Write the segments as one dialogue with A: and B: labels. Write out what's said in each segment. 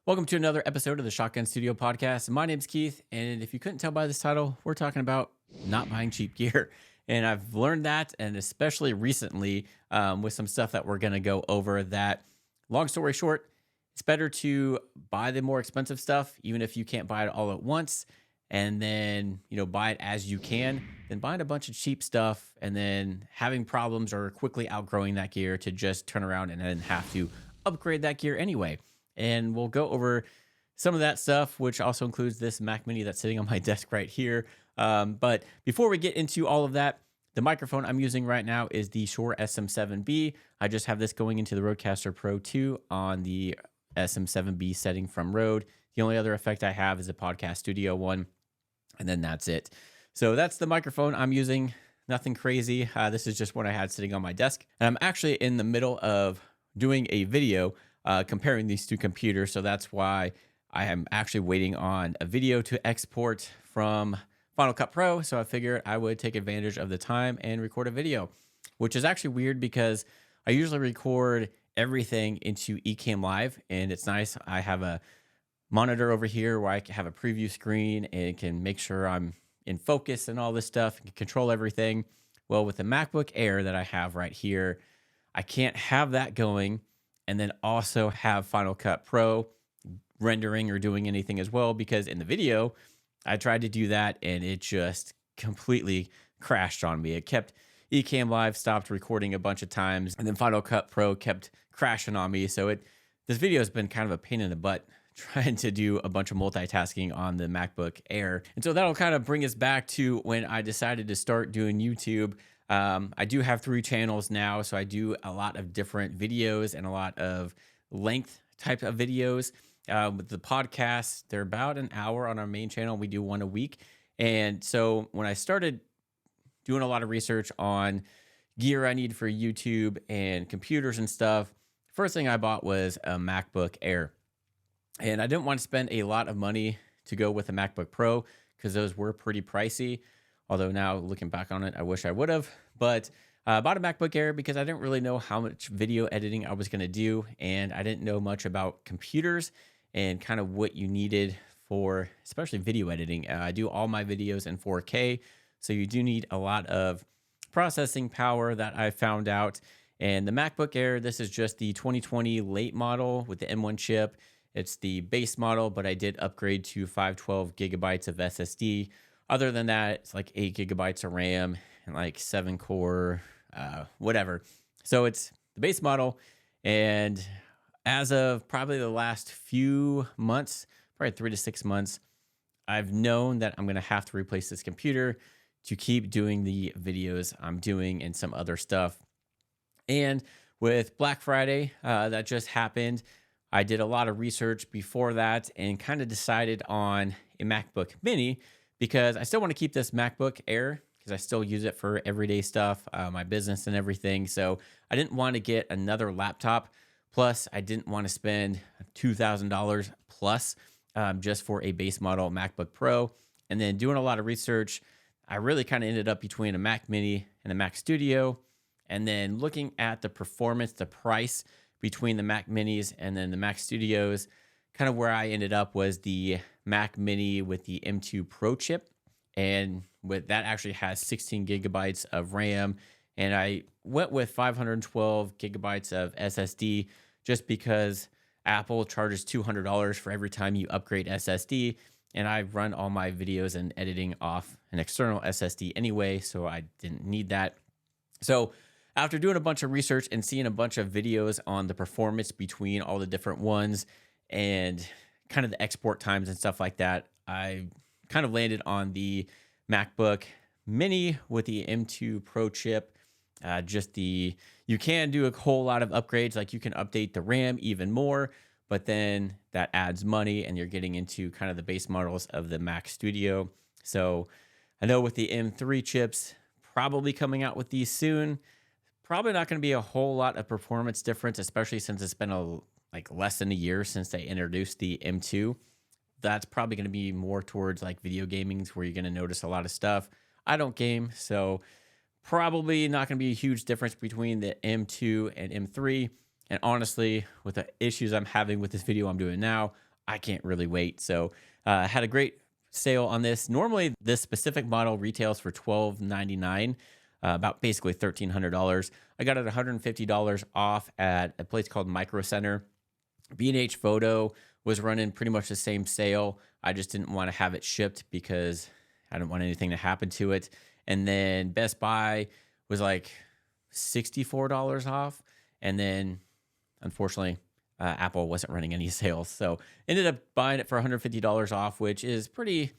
A: Welcome to another episode of the Shotgun Studio podcast. My name's Keith, and if you couldn't tell by this title, we're talking about not buying cheap gear. And I've learned that, and especially recently with some stuff that we're going to go over that, long story short, it's better to buy the more expensive stuff, even if you can't buy it all at once, and then, buy it as you can, than buying a bunch of cheap stuff and then having problems or quickly outgrowing that gear to just turn around and then have to upgrade that gear anyway. And we'll go over some of that stuff, which also includes this Mac Mini that's sitting on my desk right here. But before we get into all of that, the microphone I'm using right now is the Shure SM7B. I just have this going into the Rodecaster Pro 2 on the SM7B setting from Rode. The only other effect I have is a podcast studio one, and then that's it. So that's the microphone I'm using. Nothing crazy. This is just what I had sitting on my desk. And I'm actually in the middle of doing a video comparing these two computers. So that's why I am actually waiting on a video to export from Final Cut Pro. So I figured I would take advantage of the time and record a video, which is actually weird because I usually record everything into Ecamm Live, and it's nice. I have a monitor over here where I can have a preview screen and can make sure I'm in focus and all this stuff and can control everything. Well, with the MacBook Air that I have right here, I can't have that going and then also have Final Cut Pro rendering or doing anything as well, because in the video, I tried to do that and it just completely crashed on me. It kept Ecamm Live stopped recording a bunch of times, and then Final Cut Pro kept crashing on me. So this video has been kind of a pain in the butt trying to do a bunch of multitasking on the MacBook Air. And so that'll kind of bring us back to when I decided to start doing YouTube. I do have 3 channels now, so I do a lot of different videos and a lot of length type of videos. With the podcasts, they're about an hour on our main channel. We do one a week. And so when I started doing a lot of research on gear I need for YouTube and computers and stuff, first thing I bought was a MacBook Air. And I didn't want to spend a lot of money to go with a MacBook Pro because those were pretty pricey. Although now looking back on it, I wish I would have. But I bought a MacBook Air because I didn't really know how much video editing I was going to do. And I didn't know much about computers and kind of what you needed for especially video editing. I do all my videos in 4K. So you do need a lot of processing power that I found out. And the MacBook Air, this is just the 2020 late model with the M1 chip. It's the base model, but I did upgrade to 512 gigabytes of SSD. Other than that, it's like 8 gigabytes of RAM and like 7 core, whatever. So it's the base model. And as of probably the last few months, probably 3 to 6 months, I've known that I'm going to have to replace this computer to keep doing the videos I'm doing and some other stuff. And with Black Friday, that just happened. I did a lot of research before that and kind of decided on a MacBook Mini, because I still want to keep this MacBook Air because I still use it for everyday stuff, my business and everything. So I didn't want to get another laptop. Plus, I didn't want to spend $2,000 plus just for a base model MacBook Pro. And then doing a lot of research, I really kind of ended up between a Mac Mini and a Mac Studio. And then looking at the performance, the price between the Mac Minis and then the Mac Studios, kind of where I ended up was the Mac Mini with the M2 Pro chip. And with that actually has 16 gigabytes of RAM. And I went with 512 gigabytes of SSD just because Apple charges $200 for every time you upgrade SSD. And I run all my videos and editing off an external SSD anyway, so I didn't need that. So after doing a bunch of research and seeing a bunch of videos on the performance between all the different ones and kind of the export times and stuff like that, I kind of landed on the MacBook Mini with the M2 Pro chip. You can do a whole lot of upgrades, like you can update the RAM even more, but then that adds money and you're getting into kind of the base models of the Mac Studio. So I know with the M3 chips, probably coming out with these soon, probably not going to be a whole lot of performance difference, especially since it's been less than a year since they introduced the M2. That's probably going to be more towards like video gaming, where you're going to notice a lot of stuff. I don't game, so probably not going to be a huge difference between the M2 and M3. And honestly, with the issues I'm having with this video I'm doing now, I can't really wait. So I had a great sale on this. Normally, this specific model retails for $12.99, about basically $1,300. I got it $150 off at a place called Micro Center. B&H Photo was running pretty much the same sale. I just didn't want to have it shipped because I didn't want anything to happen to it. And then Best Buy was like $64 off. And then unfortunately, Apple wasn't running any sales. So ended up buying it for $150 off, which is pretty,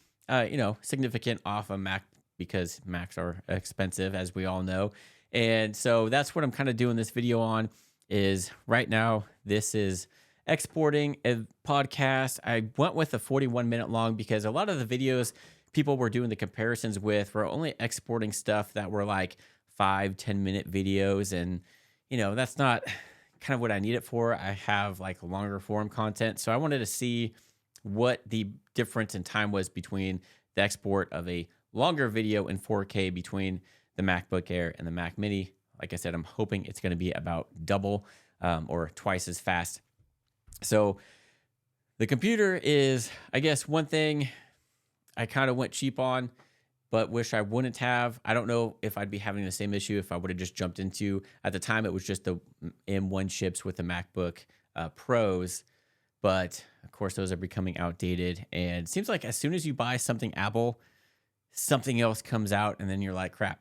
A: significant off a Mac because Macs are expensive, as we all know. And so that's what I'm kind of doing this video on is right now, this is exporting a podcast. I went with a 41-minute long because a lot of the videos people were doing the comparisons with were only exporting stuff that were like 5-10 minute videos. And, that's not kind of what I need it for. I have like longer form content. So I wanted to see what the difference in time was between the export of a longer video in 4K between the MacBook Air and the Mac Mini. Like I said, I'm hoping it's going to be about double or twice as fast. So the computer is, I guess, one thing I kind of went cheap on, but wish I wouldn't have. I don't know if I'd be having the same issue if I would have just jumped into, at the time, it was just the M1 chips with the MacBook Pros. But of course, those are becoming outdated. And it seems like as soon as you buy something Apple, something else comes out and then you're like, crap.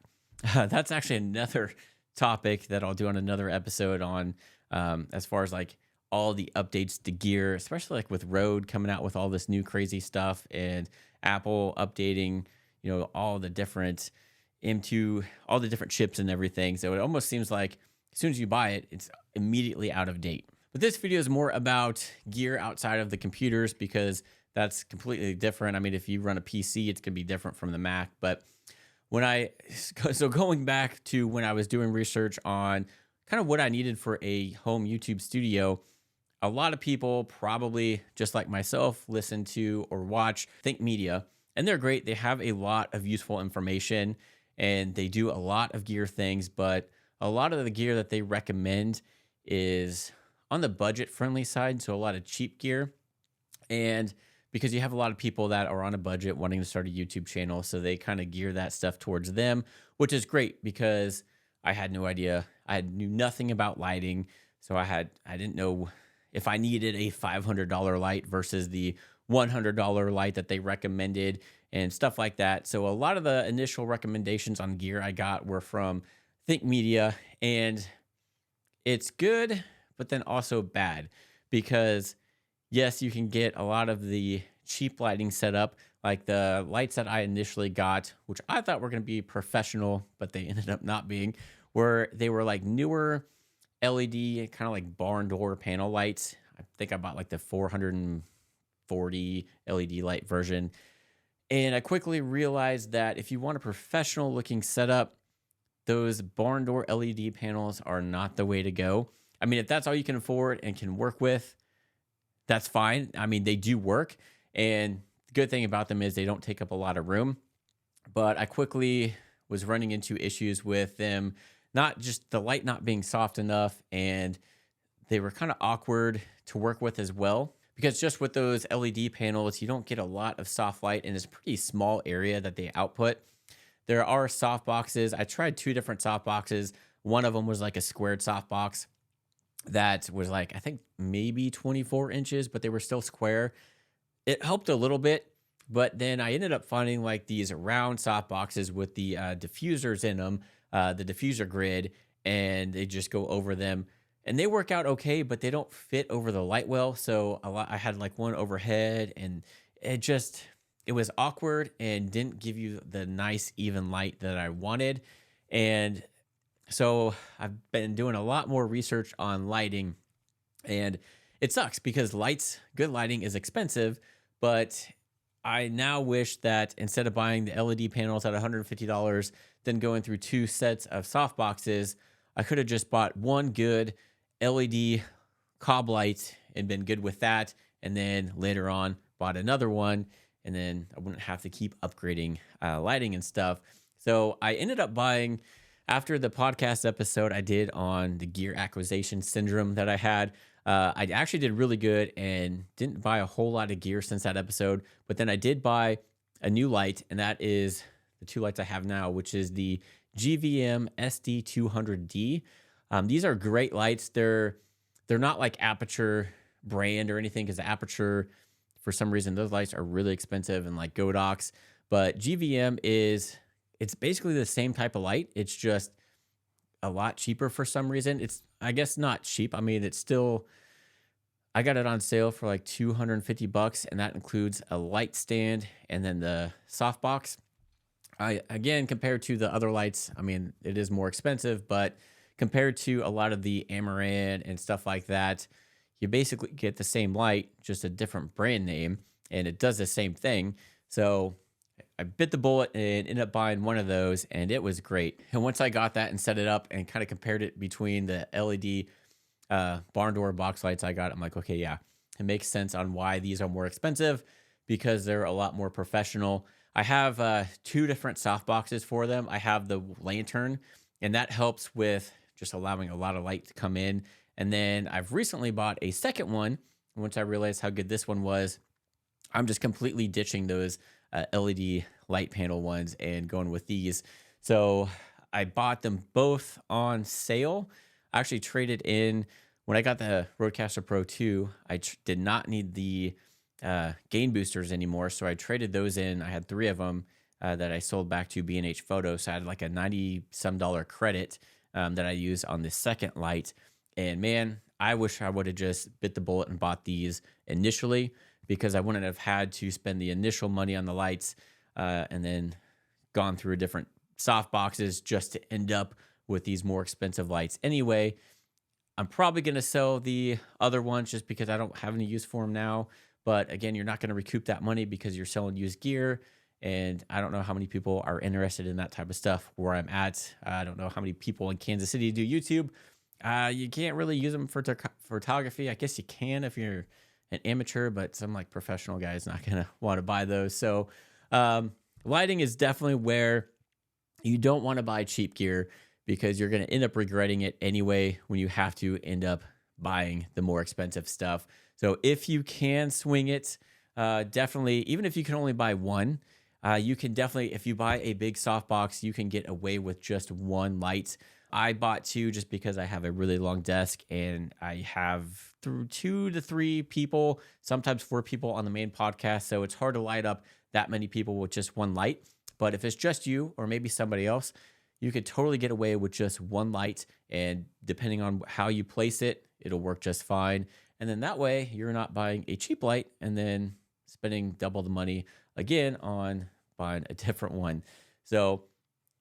A: That's actually another topic that I'll do on another episode on as far as like all the updates to gear, especially like with Rode coming out with all this new crazy stuff and Apple updating, all the different M2, all the different chips and everything. So it almost seems like as soon as you buy it, it's immediately out of date. But this video is more about gear outside of the computers because that's completely different. I mean, if you run a PC, it's going to be different from the Mac. But going back to when I was doing research on kind of what I needed for a home YouTube studio, a lot of people probably, just like myself, listen to or watch Think Media, and they're great. They have a lot of useful information and they do a lot of gear things, but a lot of the gear that they recommend is on the budget friendly side. So a lot of cheap gear. And because you have a lot of people that are on a budget wanting to start a YouTube channel, so they kind of gear that stuff towards them, which is great because I had no idea. I knew nothing about lighting. So I didn't know if I needed a $500 light versus the $100 light that they recommended and stuff like that. So a lot of the initial recommendations on gear I got were from Think Media, and it's good, but then also bad because yes, you can get a lot of the cheap lighting set up, like the lights that I initially got, which I thought were going to be professional, but they ended up not being, where they were like newer LED, kind of like barn door panel lights. I think I bought like the 440 LED light version. And I quickly realized that if you want a professional looking setup, those barn door LED panels are not the way to go. I mean, if that's all you can afford and can work with, that's fine. I mean, they do work. And the good thing about them is they don't take up a lot of room. But I quickly was running into issues with them, not just the light not being soft enough, and they were kind of awkward to work with as well. Because just with those LED panels, you don't get a lot of soft light, and it's a pretty small area that they output. There are soft boxes. I tried 2 different soft boxes. One of them was like a squared soft box that was like, I think maybe 24 inches, but they were still square. It helped a little bit, but then I ended up finding like these round soft boxes with the diffusers in them, the diffuser grid, and they just go over them. And they work out okay, but they don't fit over the light well. So I had like one overhead, and it was awkward and didn't give you the nice even light that I wanted. And so I've been doing a lot more research on lighting, and it sucks because good lighting is expensive, but I now wish that instead of buying the LED panels at $150, then going through 2 sets of soft boxes, I could have just bought one good LED cob light and been good with that. And then later on bought another one, and then I wouldn't have to keep upgrading lighting and stuff. So I ended up buying, after the podcast episode I did on the gear acquisition syndrome that I had, I actually did really good and didn't buy a whole lot of gear since that episode. But then I did buy a new light, and that is the two lights I have now, which is the GVM SD200D. These are great lights. They're not like Aperture brand or anything, because the Aperture, for some reason, those lights are really expensive and like Godox. But GVM it's basically the same type of light. It's just a lot cheaper for some reason. It's, I guess, not cheap. I mean, it's still, I got it on sale for like 250 bucks, and that includes a light stand and then the softbox. Again, compared to the other lights, I mean, it is more expensive, but compared to a lot of the Amaran and stuff like that, you basically get the same light, just a different brand name, and it does the same thing. So I bit the bullet and ended up buying one of those, and it was great. And once I got that and set it up and kind of compared it between the LED barn door box lights I got, I'm like, okay, yeah, it makes sense on why these are more expensive, because they're a lot more professional. I have two different soft boxes for them. I have the lantern, and that helps with just allowing a lot of light to come in. And then I've recently bought a second one. Once I realized how good this one was, I'm just completely ditching those LED light panel ones and going with these. So I bought them both on sale. I actually traded in, when I got the Rodecaster Pro 2, I did not need the gain boosters anymore, so I traded those in. I had three of them that I sold back to B&H Photo, so I had like a $90-some credit that I used on the second light. And man, I wish I would have just bit the bullet and bought these initially, because I wouldn't have had to spend the initial money on the lights and then gone through different soft boxes just to end up with these more expensive lights. Anyway, I'm probably going to sell the other ones just because I don't have any use for them now. But again, you're not going to recoup that money because you're selling used gear. And I don't know how many people are interested in that type of stuff where I'm at. I don't know how many people in Kansas City do YouTube. You can't really use them for photography. I guess you can if you're an amateur, but some like professional guys not going to want to buy those. So lighting is definitely where you don't want to buy cheap gear, because you're going to end up regretting it anyway when you have to end up buying the more expensive stuff. So if you can swing it, definitely, even if you can only buy one, you can definitely, if you buy a big softbox, you can get away with just one light. I bought two just because I have a really long desk, and I have through 2 to 3 people, sometimes 4 people on the main podcast. So it's hard to light up that many people with just one light. But if it's just you or maybe somebody else, you could totally get away with just one light, and depending on how you place it, it'll work just fine. And then that way you're not buying a cheap light and then spending double the money again on buying a different one. So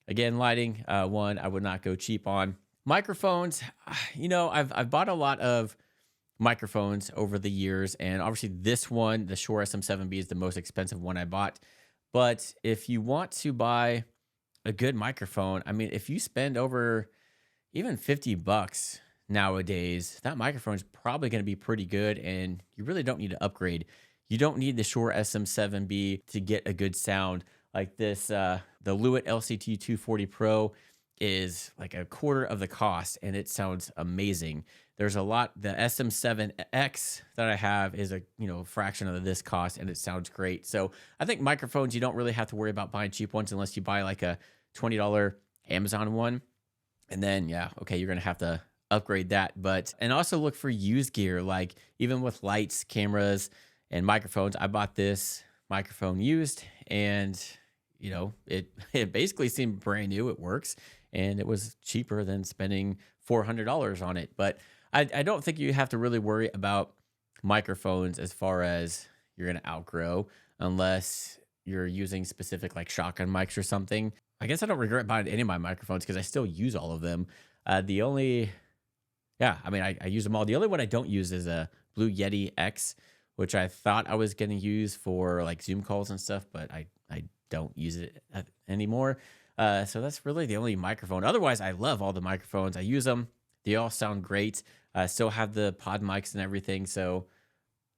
A: again, lighting, one I would not go cheap on. Microphones, I've bought a lot of microphones over the years, and obviously this one, the Shure SM7B, is the most expensive one I bought. But if you want to buy a good microphone, I mean, if you spend over even 50 bucks nowadays, that microphone is probably going to be pretty good, and you really don't need to upgrade. You don't need the Shure SM7B to get a good sound like this. The Lewitt LCT 240 Pro is like a quarter of the cost, and it sounds amazing. There's a lot. The SM7X that I have is a fraction of this cost, and it sounds great. So I think microphones, you don't really have to worry about buying cheap ones unless you buy like a $20 Amazon one, and then you're gonna have to upgrade that. But and also look for used gear, like even with lights, cameras, and microphones. I bought this microphone used, and it basically seemed brand new. It works, and it was cheaper than spending $400 on it. But I don't think you have to really worry about microphones as far as you're going to outgrow, unless you're using specific like shotgun mics or something. I guess I don't regret buying any of my microphones because I still use all of them. I use them all. The only one I don't use is a Blue Yeti X, which I thought I was going to use for like Zoom calls and stuff, but I don't use it anymore. So that's really the only microphone. Otherwise, I love all the microphones. I use them. They all sound great. I still have the pod mics and everything. So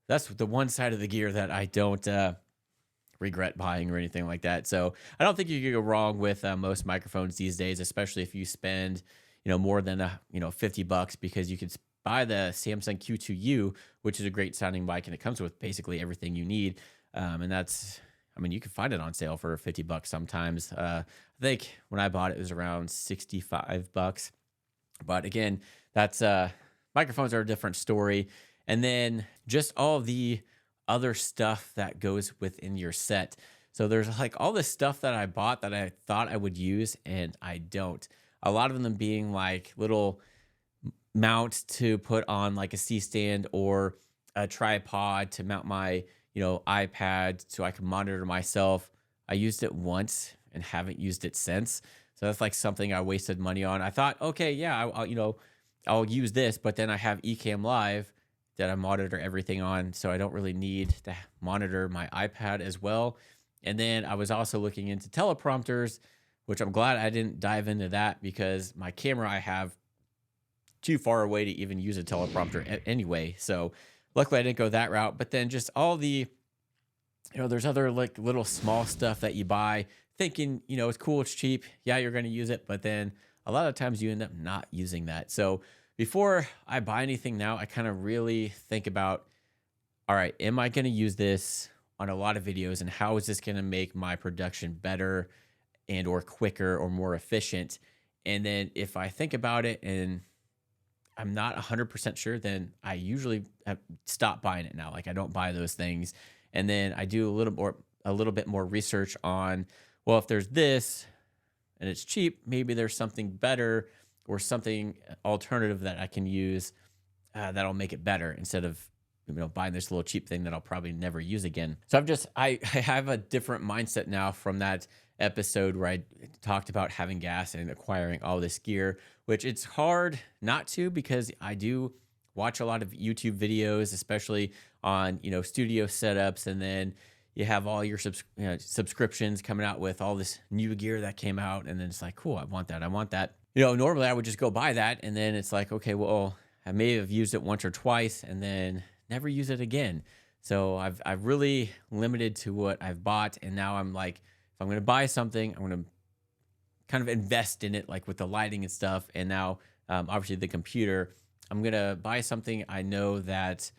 A: that's the one side of the gear that I don't regret buying or anything like that. So I don't think you can go wrong with most microphones these days, especially if you spend more than 50 bucks, because you could buy the Samsung Q2U, which is a great sounding mic, and it comes with basically everything you need. And that's, I mean, you can find it on sale for $50 sometimes. I think when I bought it, it was around $65. But again, that's microphones are a different story. And then just all the other stuff that goes within your set. So there's like all this stuff that I bought that I thought I would use and I don't. A lot of them being like little mounts to put on like a C stand or a tripod to mount my, iPad so I can monitor myself. I used it once and haven't used it since. So that's like something I wasted money on. I thought, okay, yeah, I'll use this, but then I have Ecamm Live that I monitor everything on, so I don't really need to monitor my iPad as well. And then I was also looking into teleprompters, which I'm glad I didn't dive into that because my camera I have too far away to even use a teleprompter anyway. So luckily I didn't go that route. But then just all the, there's other like little small stuff that you buy thinking, it's cool, it's cheap. Yeah, you're going to use it. But then a lot of times you end up not using that. So before I buy anything now, I kind of really think about, all right, am I going to use this on a lot of videos, and how is this going to make my production better and or quicker or more efficient? And then if I think about it and I'm not 100% sure, then I usually stop buying it now. Like I don't buy those things. And then I do a little bit more research on, well, if there's this and it's cheap, maybe there's something better or something alternative that I can use that'll make it better instead of buying this little cheap thing that I'll probably never use again. So I have a different mindset now from that episode where I talked about having gas and acquiring all this gear, which it's hard not to because I do watch a lot of YouTube videos, especially on studio setups, and then you have all your subscriptions coming out with all this new gear that came out, and then it's like, cool, I want that. Normally I would just go buy that, and then it's like, okay, well, I may have used it once or twice, and then never use it again. So I've really limited to what I've bought, and now I'm like, if I'm going to buy something, I'm going to kind of invest in it, like with the lighting and stuff. And now, obviously, the computer, I'm going to buy something I know that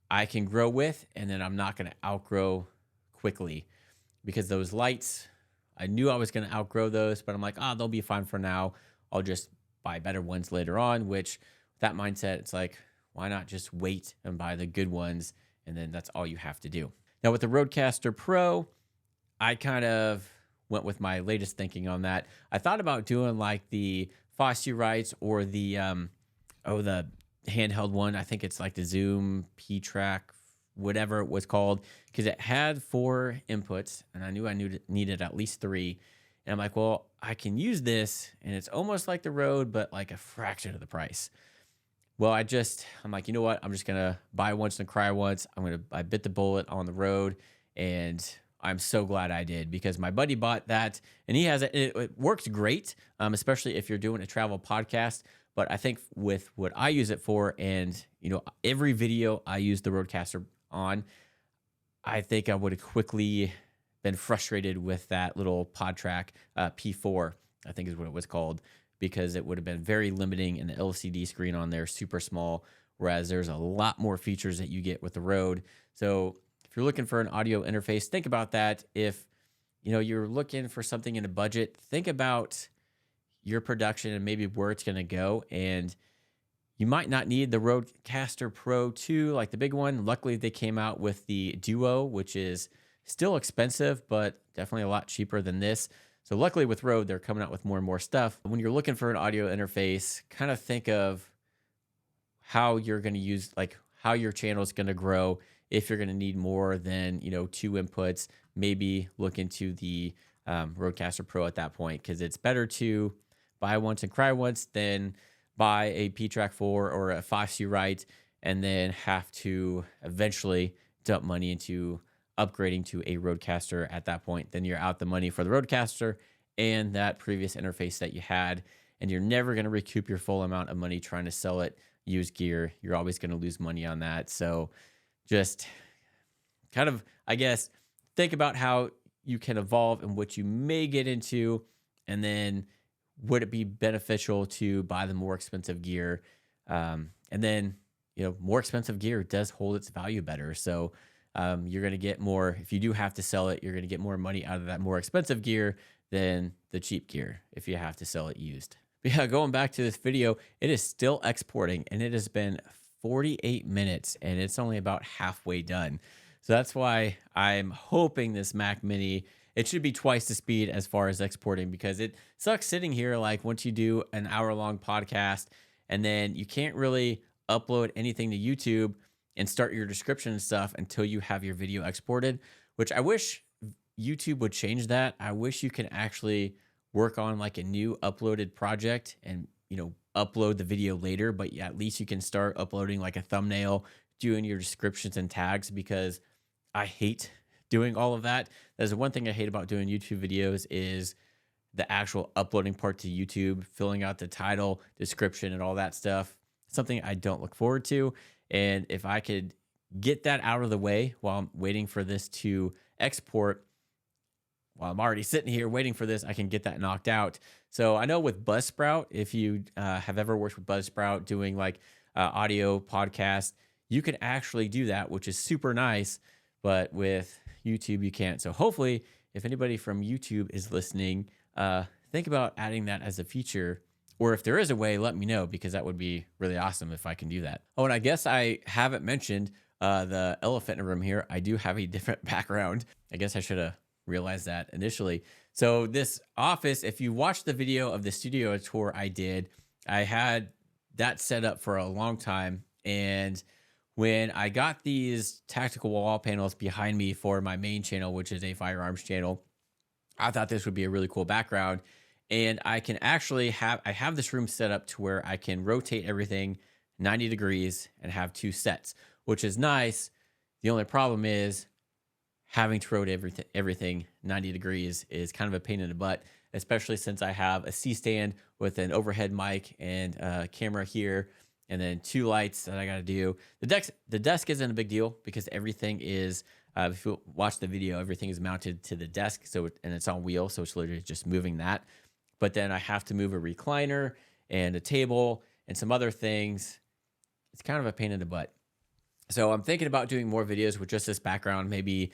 A: I can grow with, and then I'm not going to outgrow quickly, because those lights, I knew I was going to outgrow those, but I'm like, they'll be fine for now. I'll just buy better ones later on, which that mindset, it's like, why not just wait and buy the good ones? And then that's all you have to do. Now with the Rodecaster Pro, I kind of went with my latest thinking on that. I thought about doing like the Fossi or the handheld one. I think it's like the Zoom P-Track, whatever it was called, because it had 4 inputs, and I knew needed at least 3. And I'm like, well, I can use this, and it's almost like the Rode, but like a fraction of the price. Well, I'm like, you know what? I'm just going to buy once and cry once. I bit the bullet on the Rode, and I'm so glad I did, because my buddy bought that and he has it. It works great, especially if you're doing a travel podcast. But I think with what I use it for, and every video I use the Rodecaster on, I think I would have quickly been frustrated with that little PodTrack P4, I think is what it was called, because it would have been very limiting, and the LCD screen on there super small, whereas there's a lot more features that you get with the Rode. So if you're looking for an audio interface, think about that. If you're looking for something in a budget, think about your production and maybe where it's going to go. And you might not need the Rodecaster Pro 2, like the big one. Luckily, they came out with the Duo, which is still expensive, but definitely a lot cheaper than this. So luckily with Rode, they're coming out with more and more stuff. When you're looking for an audio interface, kind of think of how you're going to use, like how your channel is going to grow. If you're going to need more than 2 inputs, maybe look into the Rodecaster Pro at that point, because it's better to buy once and cry once than buy a P-Track 4 or a Fossi and then have to eventually dump money into upgrading to a Rodecaster at that point. Then you're out the money for the Rodecaster and that previous interface that you had, and you're never going to recoup your full amount of money trying to sell it used gear. You're always going to lose money on that. So just kind of, I guess, think about how you can evolve and what you may get into, and then would it be beneficial to buy the more expensive gear? And And then, more expensive gear does hold its value better. So you're going to get more, if you do have to sell it, you're going to get more money out of that more expensive gear than the cheap gear if you have to sell it used. But yeah, going back to this video, it is still exporting and it has been 48 minutes and it's only about halfway done. So that's why I'm hoping this Mac Mini, it should be twice the speed as far as exporting, because it sucks sitting here like once you do an hour-long podcast and then you can't really upload anything to YouTube and start your description and stuff until you have your video exported, which I wish YouTube would change that. I wish you can actually work on like a new uploaded project and, upload the video later, but yeah, at least you can start uploading like a thumbnail, doing your descriptions and tags, because I hate doing all of that. That's the one thing I hate about doing YouTube videos is the actual uploading part to YouTube, filling out the title, description, and all that stuff. Something I don't look forward to. And if I could get that out of the way while I'm waiting for this to export, while I'm already sitting here waiting for this, I can get that knocked out. So I know with Buzzsprout, if you have ever worked with Buzzsprout doing like audio podcast, you can actually do that, which is super nice. But with YouTube, you can't. So hopefully, if anybody from YouTube is listening, think about adding that as a feature. Or if there is a way, let me know, because that would be really awesome if I can do that. Oh, and I guess I haven't mentioned the elephant in the room here. I do have a different background. I guess I should have realized that initially. So this office, if you watch the video of the studio tour I did, I had that set up for a long time. And when I got these tactical wall panels behind me for my main channel, which is a firearms channel, I thought this would be a really cool background. And I can actually I have this room set up to where I can rotate everything 90 degrees and have two sets, which is nice. The only problem is having to rotate everything 90 degrees is kind of a pain in the butt, especially since I have a C-stand with an overhead mic and a camera here, and then two lights that I got to do. The desk isn't a big deal because everything is, if you watch the video, everything is mounted to the desk, and it's on wheels, so it's literally just moving that. But then I have to move a recliner and a table and some other things. It's kind of a pain in the butt. So I'm thinking about doing more videos with just this background, maybe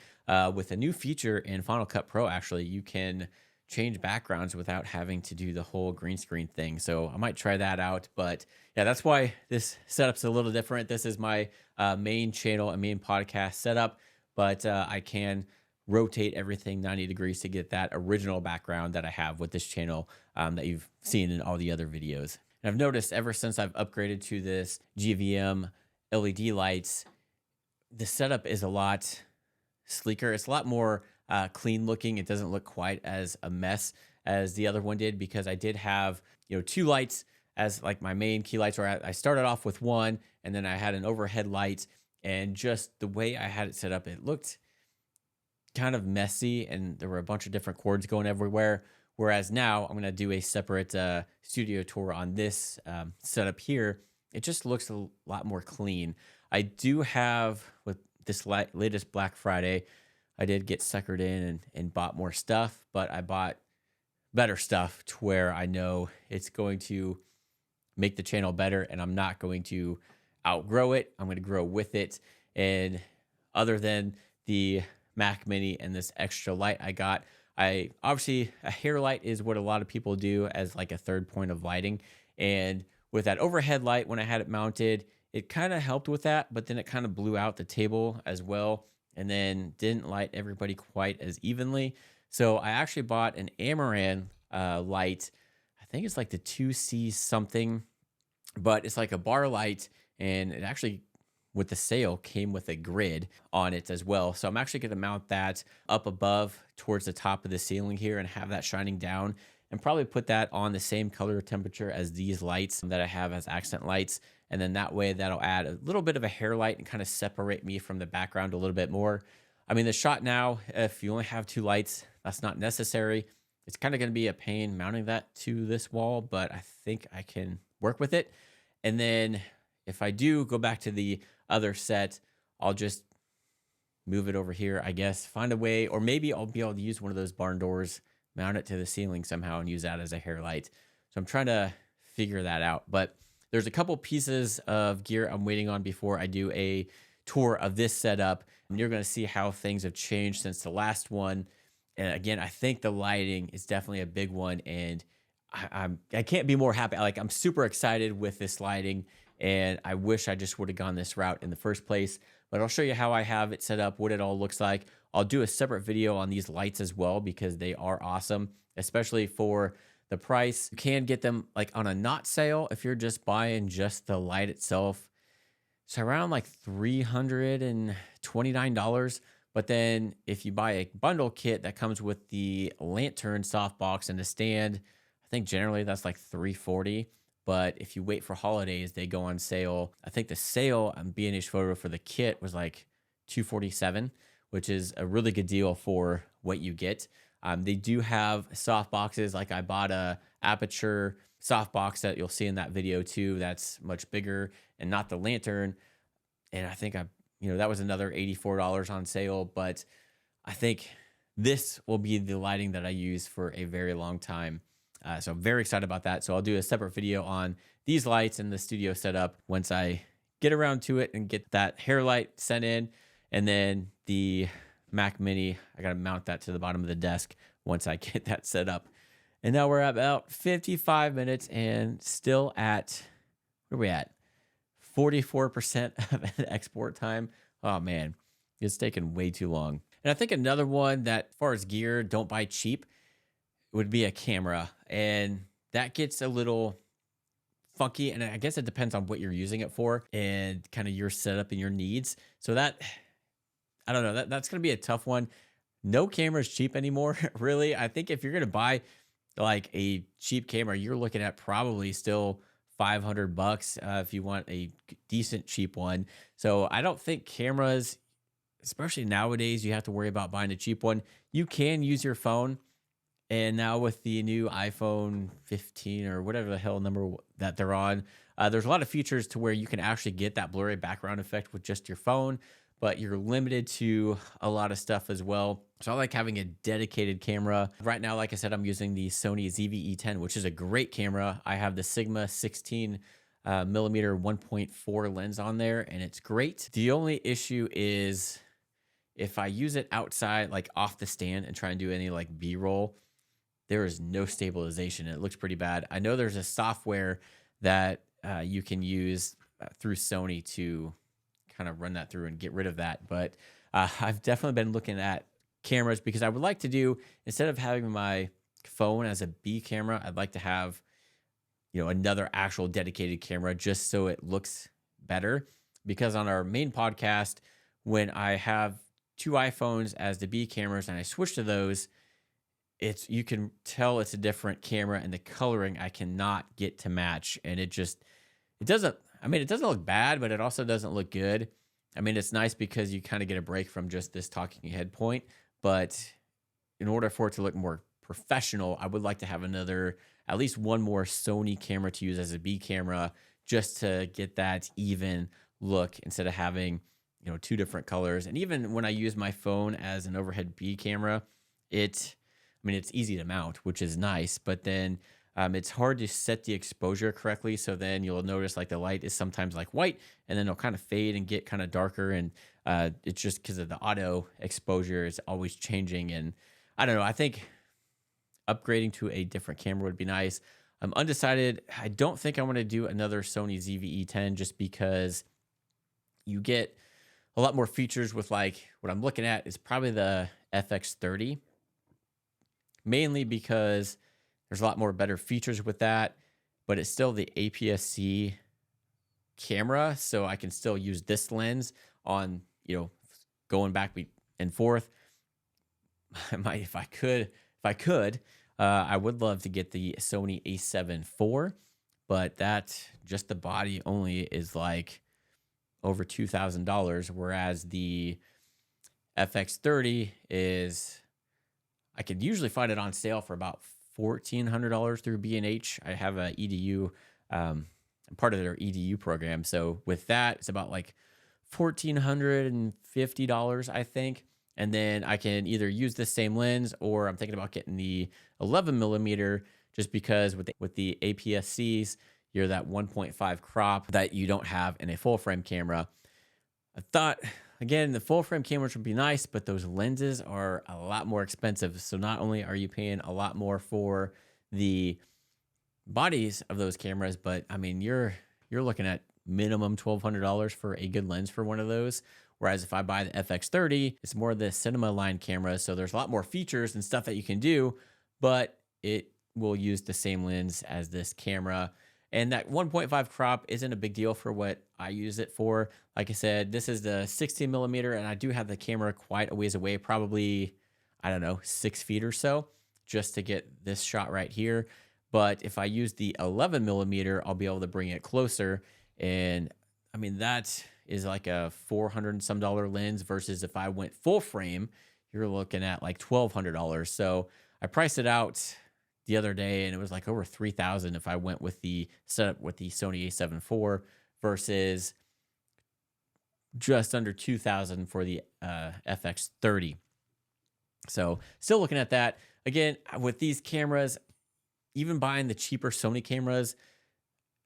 A: with a new feature in Final Cut Pro. Actually, you can change backgrounds without having to do the whole green screen thing. So I might try that out. But yeah, that's why this setup's a little different. This is my main channel and main podcast setup, but I can rotate everything 90 degrees to get that original background that I have with this channel that you've seen in all the other videos. And I've noticed ever since I've upgraded to this GVM LED lights, the setup is a lot sleeker. It's a lot more clean looking. It doesn't look quite as a mess as the other one did, because I did have, two lights as like my main key lights, where I started off with one and then I had an overhead light, and just the way I had it set up, it looked kind of messy and there were a bunch of different cords going everywhere. Whereas now I'm going to do a separate studio tour on this setup here. It just looks a lot more clean. I do have, with this latest Black Friday, I did get suckered in and bought more stuff, but I bought better stuff to where I know it's going to make the channel better and I'm not going to outgrow it. I'm going to grow with it. And other than the Mac Mini and this extra light I got, obviously a hair light is what a lot of people do as like a third point of lighting. And with that overhead light, when I had it mounted, it kind of helped with that, but then it kind of blew out the table as well, and then didn't light everybody quite as evenly. So I actually bought an Amaran light. I think it's like the 2C something, but it's like a bar light, and it actually, with the sale, came with a grid on it as well. So I'm actually going to mount that up above towards the top of the ceiling here and have that shining down, and probably put that on the same color temperature as these lights that I have as accent lights. And then that way that'll add a little bit of a hair light and kind of separate me from the background a little bit more. I mean, the shot now, if you only have two lights, that's not necessary. It's kind of going to be a pain mounting that to this wall, but I think I can work with it. And then if I do go back to the other set, I'll just move it over here, I guess, find a way, or maybe I'll be able to use one of those barn doors, mount it to the ceiling somehow and use that as a hair light. So I'm trying to figure that out. But There's a couple pieces of gear I'm waiting on before I do a tour of this setup. And you're going to see how things have changed since the last one. And again, I think the lighting is definitely a big one. And I can't be more happy. Like, I'm super excited with this lighting, and I wish I just would have gone this route in the first place. But I'll show you how I have it set up, what it all looks like. I'll do a separate video on these lights as well because they are awesome, especially for the price. You can get them like on a not sale if you're just buying just the light itself. It's around like $329. But then if you buy a bundle kit that comes with the lantern softbox and the stand, I think generally that's like $340. But if you wait for holidays, they go on sale. I think the sale on B&H Photo for the kit was like $247, which is a really good deal for what you get. They do have soft boxes. Like, I bought a Aperture softbox that you'll see in that video too. That's much bigger and not the lantern. And I think that was another $84 on sale. But I think this will be the lighting that I use for a very long time. So I'm very excited about that. So I'll do a separate video on these lights and the studio setup once I get around to it and get that hair light sent in. And then the Mac Mini, I got to mount that to the bottom of the desk once I get that set up. And now we're at about 55 minutes and still at, where are we at? 44% of an export time. Oh man, it's taking way too long. And I think another one that, as far as gear, don't buy cheap, would be a camera. And that gets a little funky. And I guess it depends on what you're using it for and kind of your setup and your needs. So that, I don't know, that's going to be a tough one. No camera is cheap anymore, really. I think if you're going to buy like a cheap camera, you're looking at probably still $500 if you want a decent cheap one. So I don't think cameras, especially nowadays, you have to worry about buying a cheap one. You can use your phone. And now with the new iPhone 15 or whatever the hell number that they're on, there's a lot of features to where you can actually get that blurry background effect with just your phone, but you're limited to a lot of stuff as well. So I like having a dedicated camera. Right now, like I said, I'm using the Sony ZV-E10, which is a great camera. I have the Sigma 16 millimeter 1.4 lens on there, and it's great. The only issue is if I use it outside, like off the stand, and try and do any like B-roll, there is no stabilization. It looks pretty bad. I know there's a software that you can use through Sony to kind of run that through and get rid of that. But I've definitely been looking at cameras because I would like to do, instead of having my phone as a B camera, I'd like to have, another actual dedicated camera just so it looks better. Because on our main podcast, when I have two iPhones as the B cameras and I switch to those, you can tell it's a different camera, and the coloring I cannot get to match. And it doesn't look bad, but it also doesn't look good. I mean, it's nice because you kind of get a break from just this talking head point, but in order for it to look more professional, I would like to have at least one more Sony camera to use as a B camera, just to get that even look instead of having, two different colors. And even when I use my phone as an overhead B camera, it's easy to mount, which is nice, but then it's hard to set the exposure correctly. So then you'll notice like the light is sometimes like white, and then it'll kind of fade and get kind of darker. And it's just because of the auto exposure is always changing. And I don't know, I think upgrading to a different camera would be nice. I'm undecided. I don't think I want to do another Sony ZV-E10 just because you get a lot more features with, like, what I'm looking at is probably the FX30. Mainly because there's a lot more better features with that, but it's still the APS-C camera, so I can still use this lens on, going back and forth. If I could, I would love to get the Sony A7 IV, but that, just the body only, is like over $2,000, whereas the FX30 is, I could usually find it on sale for about $1,400 through B&H. I have a EDU, I'm part of their EDU program. So with that, it's about like $1,450, I think. And then I can either use the same lens, or I'm thinking about getting the 11 millimeter, just because with the APS-Cs, you're that 1.5 crop that you don't have in a full frame camera. I thought, again, the full frame cameras would be nice, but those lenses are a lot more expensive. So not only are you paying a lot more for the bodies of those cameras, but I mean, you're looking at minimum $1,200 for a good lens for one of those. Whereas if I buy the FX30, it's more the cinema line camera. So there's a lot more features and stuff that you can do, but it will use the same lens as this camera. And that 1.5 crop isn't a big deal for what I use it for. Like I said, this is the 16 millimeter, and I do have the camera quite a ways away, probably, I don't know, 6 feet or so, just to get this shot right here. But if I use the 11 millimeter, I'll be able to bring it closer. And I mean, that is like a $400 and some lens versus if I went full frame, you're looking at like $1,200. So I priced it out the other day and it was like over 3,000 if I went with the setup with the Sony a7 IV versus just under 2,000 for the FX30. So still looking at that. Again, with these cameras, even buying the cheaper Sony cameras,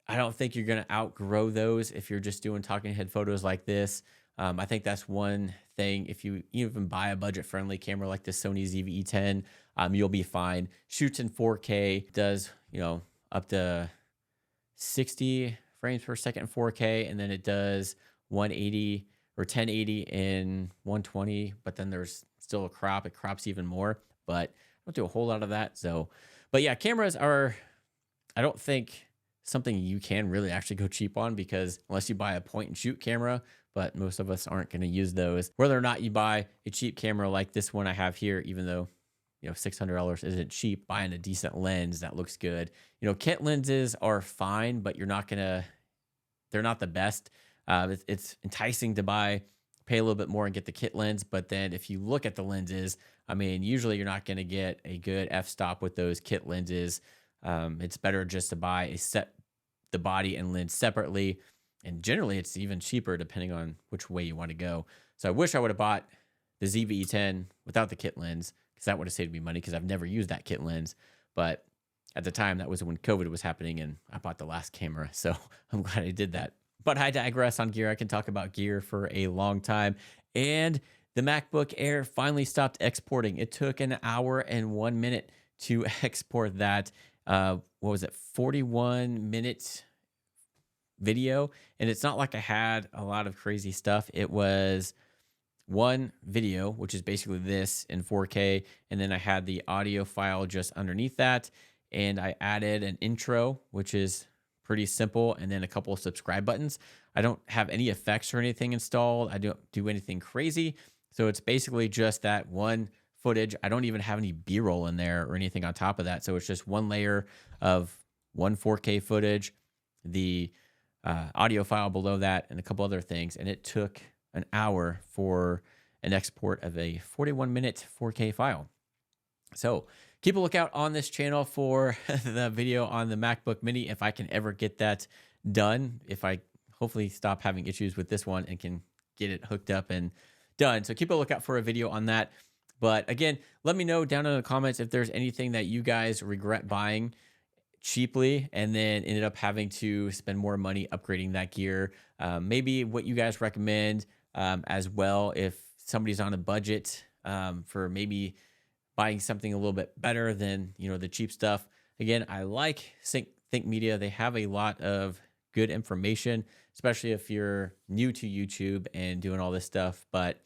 A: I don't think you're going to outgrow those if you're just doing talking head photos like this. I think that's one thing. If you even buy a budget-friendly camera like the Sony ZV-E10, you'll be fine. Shoots in 4K, does, up to 60 frames per second in 4K, and then it does 180 or 1080 in 120, but then there's still a crop. It crops even more, but I don't do a whole lot of that. So, but yeah, cameras are, I don't think something you can really actually go cheap on, because unless you buy a point and shoot camera, but most of us aren't going to use those. Whether or not you buy a cheap camera like this one I have here, even though, $600 isn't cheap, buying a decent lens that looks good. Kit lenses are fine, but they're not the best. It's enticing to pay a little bit more and get the kit lens. But then if you look at the lenses, I mean, usually you're not going to get a good f-stop with those kit lenses. It's better just to buy the body and lens separately. And generally it's even cheaper depending on which way you want to go. So I wish I would have bought the ZV-E10 without the kit lens, because that would have saved me money, because I've never used that kit lens. But at the time, that was when COVID was happening and I bought the last camera. So I'm glad I did that. But I digress on gear. I can talk about gear for a long time. And the MacBook Air finally stopped exporting. It took an hour and 1 minute to export that. What was it? 41-minute video. And it's not like I had a lot of crazy stuff. It was one video, which is basically this in 4K. And then I had the audio file just underneath that. And I added an intro, which is pretty simple, and then a couple of subscribe buttons. I don't have any effects or anything installed. I don't do anything crazy. So it's basically just that one footage. I don't even have any B-roll in there or anything on top of that. So it's just one layer of one 4K footage, the audio file below that, and a couple other things. And it took an hour for an export of a 41-minute 4K file. So keep a lookout on this channel for the video on the MacBook Mini if I can ever get that done. If I hopefully stop having issues with this one and can get it hooked up and done. So keep a lookout for a video on that. But again, let me know down in the comments if there's anything that you guys regret buying cheaply and then ended up having to spend more money upgrading that gear. Maybe what you guys recommend as well, if somebody's on a budget for maybe buying something a little bit better than, the cheap stuff. Again, I like Think Media. They have a lot of good information, especially if you're new to YouTube and doing all this stuff, but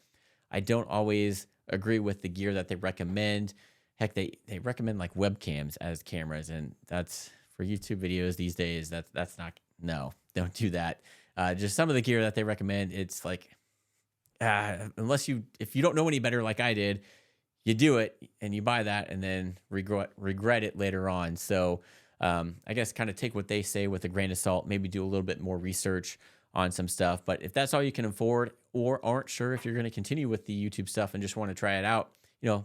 A: I don't always agree with the gear that they recommend. Heck, they recommend like webcams as cameras, and that's for YouTube videos these days. That's not, no, don't do that. Just some of the gear that they recommend, it's like, if you don't know any better like I did, you do it and you buy that and then regret it later on. So I guess kind of take what they say with a grain of salt, maybe do a little bit more research on some stuff. But if that's all you can afford, or aren't sure if you're going to continue with the YouTube stuff and just want to try it out,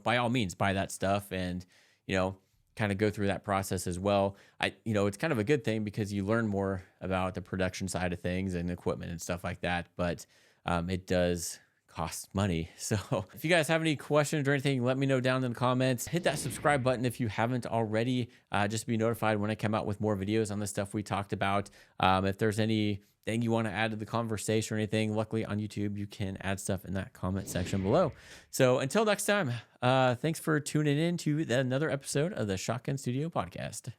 A: by all means, buy that stuff and, kind of go through that process as well. It's kind of a good thing because you learn more about the production side of things and equipment and stuff like that. But it does costs money. So if you guys have any questions or anything, let me know down in the comments. Hit that subscribe button if you haven't already, just to be notified when I come out with more videos on the stuff we talked about. If there's anything you want to add to the conversation or anything, luckily on YouTube, you can add stuff in that comment section below. So until next time, thanks for tuning in to another episode of the Shotgun Studio Podcast.